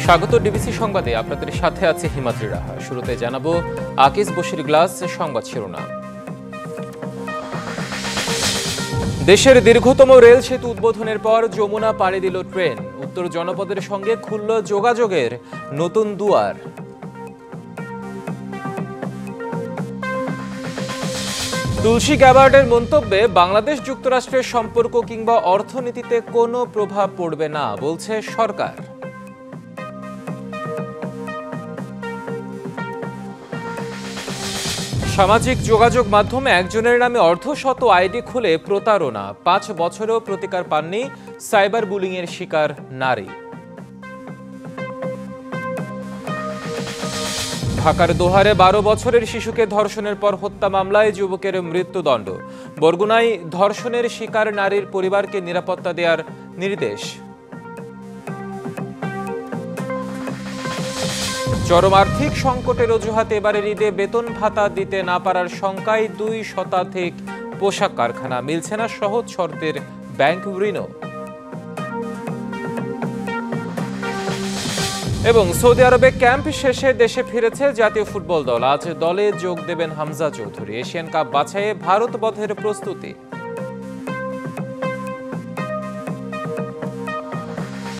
স্বাগত ডিবিসি সংবাদে আপনাদের সাথে আছে হিমাদ্রি রাহা। শুরুতে জানাবো আকিজ বশির গ্লাস সংবাদ শিরোনাম। দেশের দীর্ঘতম রেল সেতু উদ্বোধনের পর যমুনা পাড়ি দিল ট্রেন। উত্তর জনপদের সঙ্গে খুলল যোগাযোগের নতুন দুয়ার। তুলসী গ্যাবার্ডের মন্তব্যে বাংলাদেশ যুক্তরাষ্ট্রের সম্পর্ক কিংবা অর্থনীতিতে কোনো প্রভাব পড়বে না বলছে সরকার। সামাজিক যোগাযোগ মাধ্যমে একজনের নামে অর্ধশত আইডি খুলে প্রতারণা, ৫ বছরেও প্রতিকার পাননি সাইবার বুলিংয়ের শিকার নারী। ঢাকার দোহারে ১২ বছরের শিশুকে ধর্ষণের পর হত্যা মামলায় যুবকের মৃত্যুদণ্ড। বরগুনায় ধর্ষণের শিকার নারীর পরিবারকে নিরাপত্তা দেওয়ার নির্দেশ। চরম আর্থিক সংকটের অজুহাতে এবারের ঈদে বেতন ভাতা দিতে না পারার শঙ্কায় ২ শতাধিক পোশাক কারখানা, মিলছে না সহজ শর্তের ব্যাংক ঋণও। এবং সৌদি আরবে ক্যাম্প শেষে দেশে ফিরেছে জাতীয় ফুটবল দল। আজ দলে যোগ দেবেন হামজা চৌধুরী। এশিয়ান কাপ বাছাইয়ে ভারত বধের প্রস্তুতি।